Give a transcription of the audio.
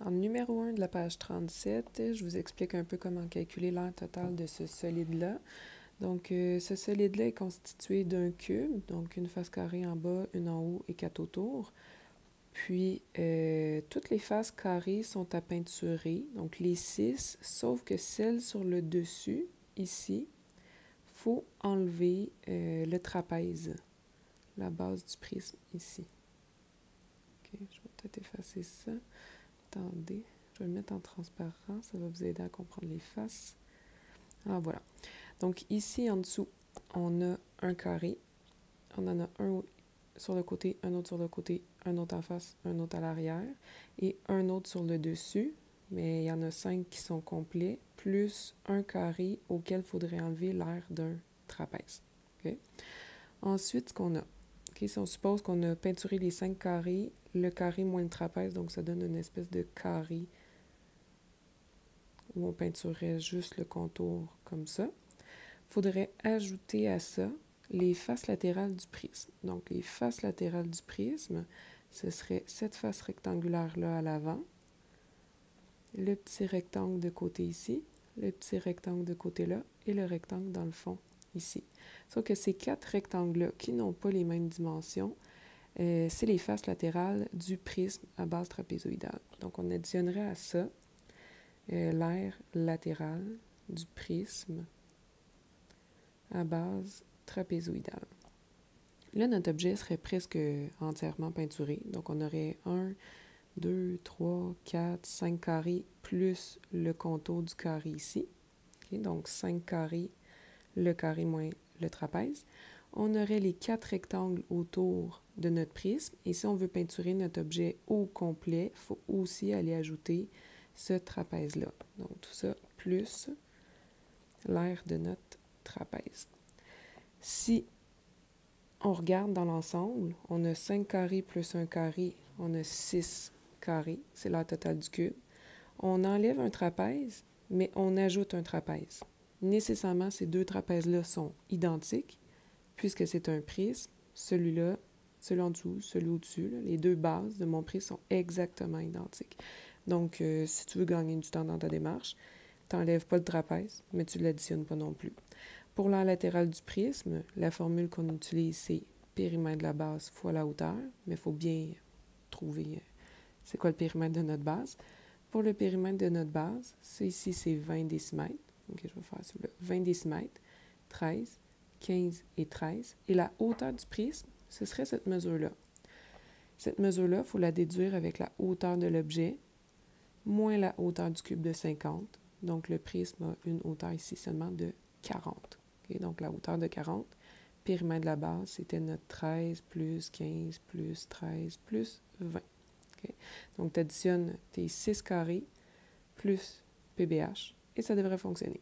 En numéro 1 de la page 37, je vous explique un peu comment calculer l'aire totale de ce solide-là. Donc, ce solide-là est constitué d'un cube, donc une face carrée en bas, une en haut et 4 autour. Puis, toutes les faces carrées sont à peinturer, donc les 6, sauf que celle sur le dessus, ici, il faut enlever le trapèze, la base du prisme ici. Ok, je vais peut-être effacer ça. Attendez, je vais le mettre en transparent, ça va vous aider à comprendre les faces. Ah, voilà. Donc ici, en dessous, on a un carré. On en a un sur le côté, un autre sur le côté, un autre en face, un autre à l'arrière, et un autre sur le dessus, mais il y en a 5 qui sont complets, plus un carré auquel il faudrait enlever l'aire d'un trapèze. Okay? Ensuite, ce qu'on a, si on suppose qu'on a peinturé les 5 carrés, le carré moins le trapèze, donc ça donne une espèce de carré où on peinturerait juste le contour comme ça. Il faudrait ajouter à ça les faces latérales du prisme. Donc, les faces latérales du prisme, ce serait cette face rectangulaire-là à l'avant, le petit rectangle de côté ici, le petit rectangle de côté là et le rectangle dans le fond ici. Sauf que ces 4 rectangles-là, qui n'ont pas les mêmes dimensions, c'est les faces latérales du prisme à base trapézoïdale. Donc, on additionnerait à ça l'aire latérale du prisme à base trapézoïdale. Là, notre objet serait presque entièrement peinturé. Donc, on aurait 1, 2, 3, 4, 5 carrés plus le contour du carré ici. Okay? Donc, 5 carrés, le carré moins le trapèze. On aurait les 4 rectangles autour de notre prisme. Et si on veut peinturer notre objet au complet, il faut aussi aller ajouter ce trapèze-là. Donc, tout ça plus l'aire de notre trapèze. Si on regarde dans l'ensemble, on a 5 carrés plus un carré, on a 6 carrés, c'est l'aire totale du cube. On enlève un trapèze, mais on ajoute un trapèze. Nécessairement, ces deux trapèzes-là sont identiques, puisque c'est un prisme. Celui-là, celui en dessous, celui au-dessus, les deux bases de mon prisme sont exactement identiques. Donc, si tu veux gagner du temps dans ta démarche, tu n'enlèves pas le trapèze, mais tu ne l'additionnes pas non plus. Pour l'aire latérale du prisme, la formule qu'on utilise, c'est périmètre de la base fois la hauteur, mais il faut bien trouver c'est quoi le périmètre de notre base. Pour le périmètre de notre base, ici, c'est 20 décimètres. OK, je vais faire celui-là. 20 décimètres, 13, 15 et 13. Et la hauteur du prisme, ce serait cette mesure-là. Cette mesure-là, il faut la déduire avec la hauteur de l'objet, moins la hauteur du cube de 50. Donc, le prisme a une hauteur ici seulement de 40. Okay? Donc, la hauteur de 40, périmètre de la base, c'était notre 13 plus 15 plus 13 plus 20. Okay? Donc, tu additionnes tes 6 carrés plus PBH et ça devrait fonctionner.